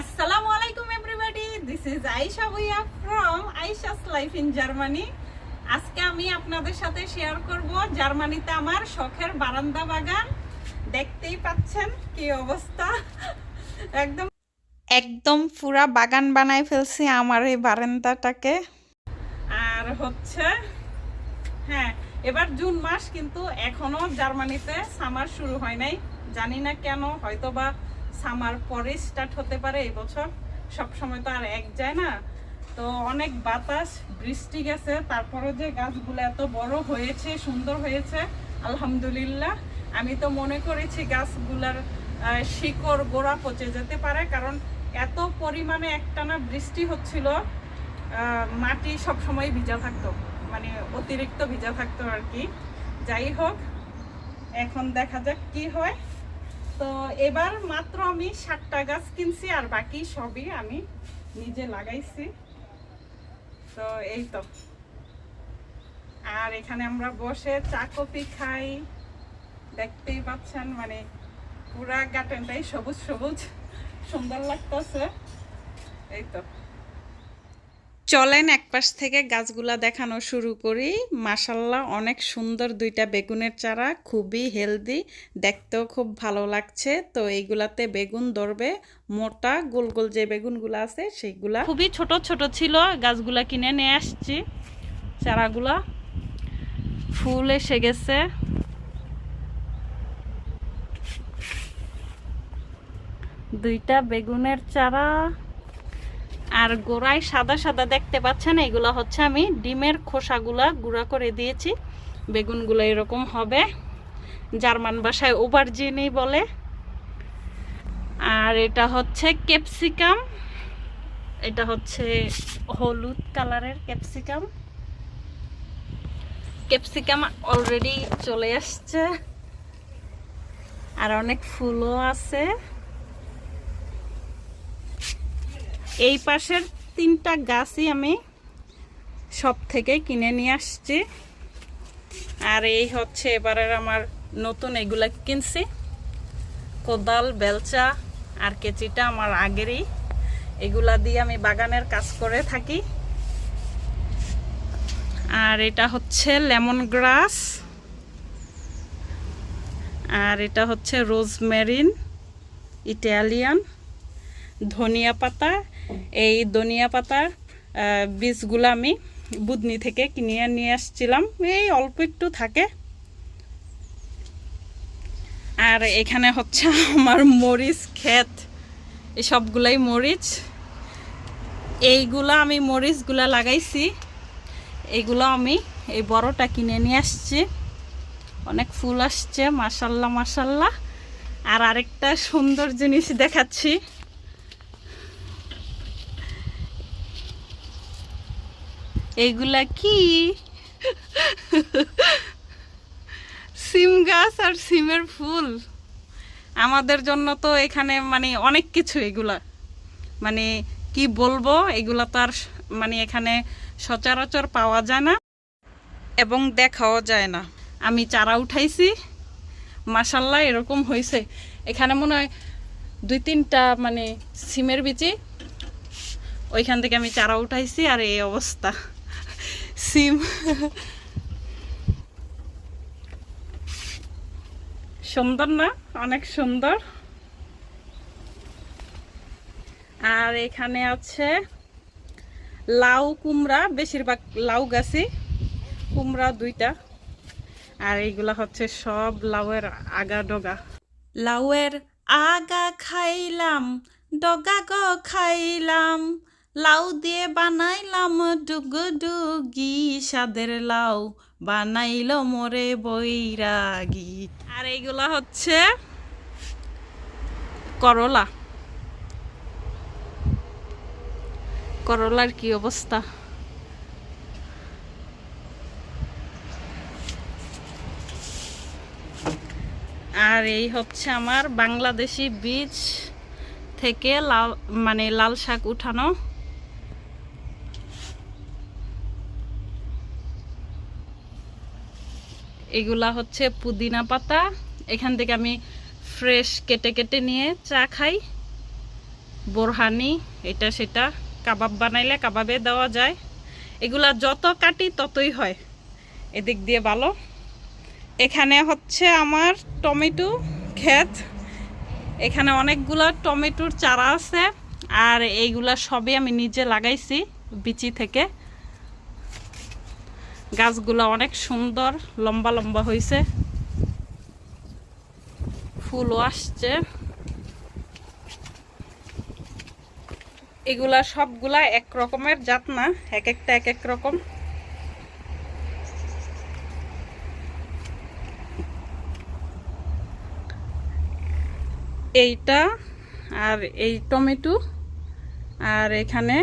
Assalamu alaikum everybody. This is Aisha Bhuiya from Aisha's Life in Germany. আজকে আমি আপনাদের সাথে শেয়ার করব জার্মানিতে আমার শখের বারান্দা বাগান। দেখতেই পাচ্ছেন কি অবস্থা, একদম একদম পুরা বাগান বানায় ফেলছি আমার এই বারান্দাটাকে। আর হচ্ছে হ্যাঁ, এবার জুন মাস কিন্তু এখনো জার্মানিতে সামার শুরু হয় নাই, জানি না কেন, হয়তোবা সামার পরে স্টার্ট হতে পারে এই বছর। সব সময় তো আর এক যায় না, তো অনেক বাতাস বৃষ্টি গেছে, তারপরে যে গাছগুলো এত বড় হয়েছে, সুন্দর হয়েছে আলহামদুলিল্লাহ। আমি তো মনে করেছি গাছগুলার শিকড় গোড়া পচে যেতে পারে, কারণ এত পরিমাণে একটানা বৃষ্টি হচ্ছিল, মাটি সব সময় ভিজা থাকতো, মানে অতিরিক্ত ভিজা থাকতো আর কি। যাই হোক, এখন দেখা যাক কি হয়। তো এবার মাত্র আমি 7টা গাছ কিনছি, আর বাকি সবই আমি নিজে লাগাইছি। তো এই তো, আর এখানে আমরা বসে চা কফি খাই, দেখতেই পাচ্ছেন, মানে পুরা গার্ডেনটাই সবুজ সবুজ সুন্দর লাগতেছে। এই তো, চলেন এক পাশ থেকে গাছগুলা দেখানো শুরু করি। মাশাল্লাহ অনেক সুন্দর দুইটা বেগুনের চারা, খুবই হেলদি, দেখতেও খুব ভালো লাগছে। তো এইগুলাতে বেগুন ধরবে, মোটা গোল গোল যে বেগুনগুলো আছে সেইগুলা। খুবই ছোট ছোট ছিল, গাছগুলা কিনে নিয়ে আসছি, চারাগুলা ফুল এসে গেছে। দুইটা বেগুনের চারা, আর গোড়ায় সাদা সাদা দেখতে পাচ্ছেন, এগুলো হচ্ছে আমি ডিমের খোসাগুলা গুঁড়া করে দিয়েছি। বেগুনগুলো এরকম হবে, জার্মান ভাষায় ওভারজিনই বলে। আর এটা হচ্ছে ক্যাপসিকাম, এটা হচ্ছে হলুদ কালারের ক্যাপসিকাম। ক্যাপসিকাম অলরেডি চলে আসছে, আর অনেক ফুলও আছে। এই পাশের 3টা গাছই আমি সব থেকে কিনে নিয়ে আসছি। আর এই হচ্ছে এবারের আমার নতুন, এগুলা কিনছি, কোদাল, বেলচা আর কেচিটা আমার আগেরই, এগুলা দিয়ে আমি বাগানের কাজ করে থাকি। আর এটা হচ্ছে লেমন গ্রাস, আর এটা হচ্ছে রোজমেরিন ইটালিয়ান। ধনিয়া পাতা, এই ধনিয়া পাতার বীজগুলো আমি বুদনি থেকে কিনে নিয়ে আসছিলাম, এই অল্প একটু থাকে। আর এখানে হচ্ছে আমার মরিচ ক্ষেত, এই সবগুলাই মরিচ। এইগুলা আমি মরিচগুলা লাগাইছি, এইগুলো আমি এই বড়টা কিনে নিয়ে আসছি, অনেক ফুল আসছে মাশাল্লাহ মাশাল্লাহ। আর আরেকটা সুন্দর জিনিস দেখাচ্ছি, এইগুলা কি সিম গাছ আর সিমের ফুল। আমাদের জন্য তো এখানে মানে অনেক কিছু, এগুলা মানে কি বলবো, এগুলা তো আর মানে এখানে সচরাচর পাওয়া যায় না এবং দেখাও যায় না। আমি চারা উঠাইছি মাশাল্লাহ, এরকম হয়েছে। এখানে মনে হয় 2-3টা মানে সিমের বিচি, ওইখান থেকে আমি চারা উঠাইছি, আর এই অবস্থা সিম। সুন্দর না, অনেক সুন্দর। আর এখানে আছে লাউ কুমড়া, বেশিরভাগ লাউ গাছি, কুমড়া 2টা। আর এইগুলা হচ্ছে সব লাউয়ের আগা ডগা। লাউয়ের আগা খাইলাম, ডগা গো খাইলাম, লাউ দিয়ে বানাইলাম ডুগডুগি, স্বাদের লাউ বানাইল মোরে বৈরাগী। আর এইগুলা হচ্ছে করলা, করলার কি অবস্থা। আর এই হচ্ছে আমার বাংলাদেশি বীজ থেকে লাল মানে লাল শাক উঠানো। এগুলা হচ্ছে পুদিনা পাতা, এখান থেকে আমি ফ্রেশ কেটে কেটে নিয়ে চা খাই। বোরহানি, এটা সেটা কাবাব বানাইলে কাবাবে দেওয়া যায়। এগুলা যত কাটি ততই হয়, এদিক দিয়ে ভালো। এখানে হচ্ছে আমার টমেটো ক্ষেত, এখানে অনেকগুলা টমেটোর চারা আছে, আর এইগুলা সবই আমি নিজে লাগাইছি বিচি থেকে। গাছগুলা অনেক সুন্দর লম্বা লম্বা হয়েছে, ফুলও আসছে। এগুলা সবগুলা এক রকমের জাত না, এক একটা এক এক রকম। এইটা আর এই টমেটো, আর এখানে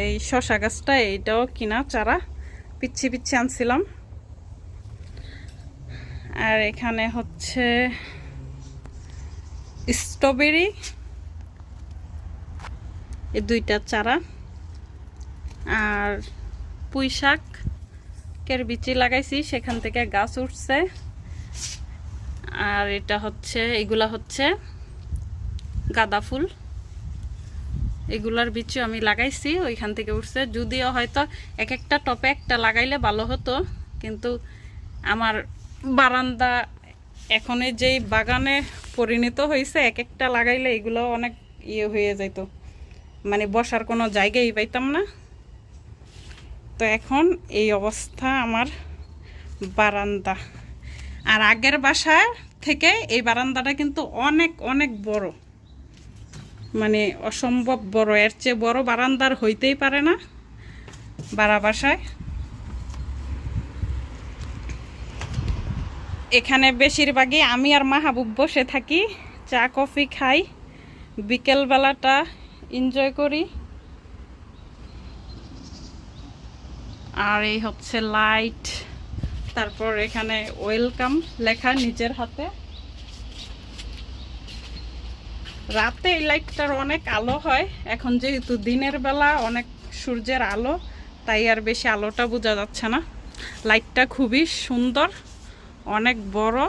এই শসা গাছটা, এইটাও কিনা চারা, পিচ্ছি পিচ্ছি আনছিলাম। আর এখানে হচ্ছে স্ট্রবেরি, এই দুইটা চারা। আর পুঁই শাকের বিচি লাগাইছি, সেখান থেকে গাছ উঠছে। আর এটা হচ্ছে, এগুলা হচ্ছে গাঁদা ফুল, এগুলার বিচি আমি লাগাইছি, ওইখান থেকে উঠছে। যদিও হয়তো এক একটা টপে একটা লাগাইলে ভালো হতো, কিন্তু আমার বারান্দা এখন যেই বাগানে পরিণত হয়েছে, এক একটা লাগাইলে এগুলো অনেক ইয়ে হয়ে যেত, মানে বসার কোনো জায়গাই পাইতাম না। তো এখন এই অবস্থা আমার বারান্দা। আর আগের বাসায় থেকে এই বারান্দাটা কিন্তু অনেক অনেক বড়, মানে অসম্ভব বড়, এর চেয়ে বড় বারান্দার হইতেই পারে না বাড়া বাসায়। এখানে বেশিরভাগই আমি আর মাহবুব বসে থাকি, চা কফি খাই, বিকেলবেলাটা এনজয় করি। আর এই হচ্ছে লাইট, তারপর এখানে ওয়েলকাম লেখা নিচের হাতে। রাতে এই লাইটটার অনেক আলো হয়, এখন যেহেতু দিনের বেলা অনেক সূর্যের আলো, তাই আর বেশি আলোটা বোঝা যাচ্ছে না। লাইটটা খুবই সুন্দর, অনেক বড়।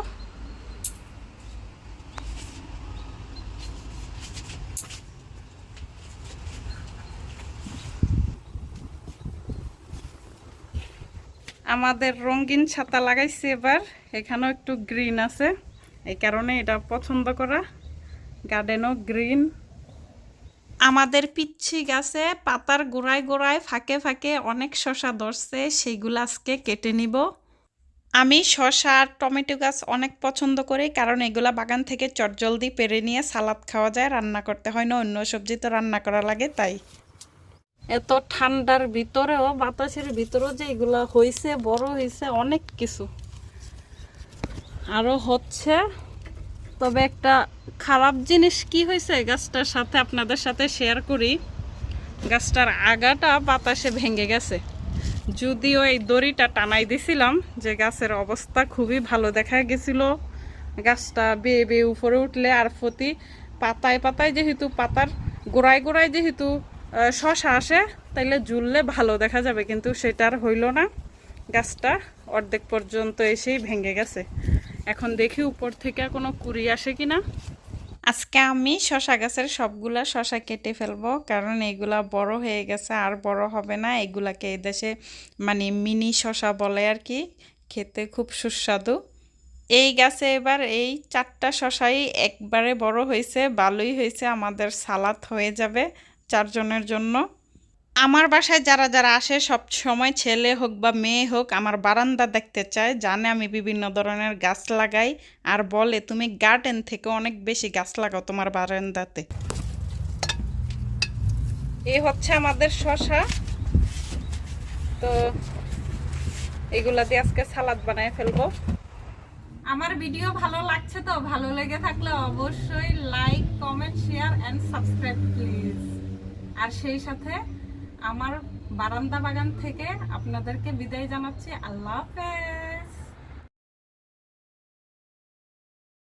আমাদের রঙিন ছাতা লাগাইছি এবার, এখানেও একটু গ্রিন আছে, এই কারণে এটা পছন্দ করা। গার্ডেনও গ্রিন। আমাদের পিচ্ছি গাছে পাতার গোড়ায় গোড়ায় ফাঁকে ফাঁকে অনেক শসা ধরছে, সেইগুলো আজকে কেটে নিব। আমি শসা আর টমেটো গাছ অনেক পছন্দ করি, কারণ এগুলা বাগান থেকে চটজলদি পেরে নিয়ে সালাদ খাওয়া যায়, রান্না করতে হয় না, অন্য সবজি তো রান্না করা লাগে। তাই এত ঠান্ডার ভিতরেও, বাতাসের ভিতরেও যে এগুলা হয়েছে, বড় হয়েছে অনেক কিছু, আরও হচ্ছে। তবে একটা খারাপ জিনিস কি হয়েছে গাছটার সাথে আপনাদের সাথে শেয়ার করি। গাছটার আগাটা বাতাসে ভেঙে গেছে, যদিও এই দড়িটা টানাই দিছিলাম, যে গাছের অবস্থা খুবই ভালো দেখা গেছিল। গাছটা বেয়ে বেয়ে উপরে উঠলে, আর প্রতি পাতায় পাতায় যেহেতু, পাতার গোড়ায় গোড়ায় যেহেতু শসা আসে, তাইলে ঝুললে ভালো দেখা যাবে, কিন্তু সেটা আর হইল না। গাছটা অর্ধেক পর্যন্ত এসেই ভেঙে গেছে। এখন দেখি উপর থেকে কোনো কুড়ি আসে কিনা। আজকে আমি শসা গাছের সবগুলা শসা কেটে ফেলবো, কারণ এগুলা বড় হয়ে গেছে, আর বড় হবে না। এগুলাকে এই দেশে মানে মিনি শসা বলে আর কি, খেতে খুব সুস্বাদু। এই গাছে এবার এই 4টা শসাই একবারে বড় হয়েছে, ভালোই হয়েছে, আমাদের সালাদ হয়ে যাবে 4 জনের জন্য। আমার বাসায় যারা যারা আসে, সব সময় ছেলে হোক বা মেয়ে হোক, আমার বারান্দা দেখতে চায়, জানে আমি বিভিন্ন ধরনের গাছ লাগাই, আর বলে তুমি গার্ডেন থেকে অনেক বেশি গাছ লাগাও তোমার বারান্দাতে। এই হচ্ছে আমাদের শসা, তো এগুলা দিয়ে আজকে সালাদ বানায় ফেলবো। আমার ভিডিও ভালো লাগছে তো, ভালো লেগে থাকলে অবশ্যই like, comment, share and subscribe please. আর সেই সাথে আমার বারান্দা বাগান থেকে আপনাদেরকে বিদায় জানাচ্ছি। আল্লাহ হাফেজ।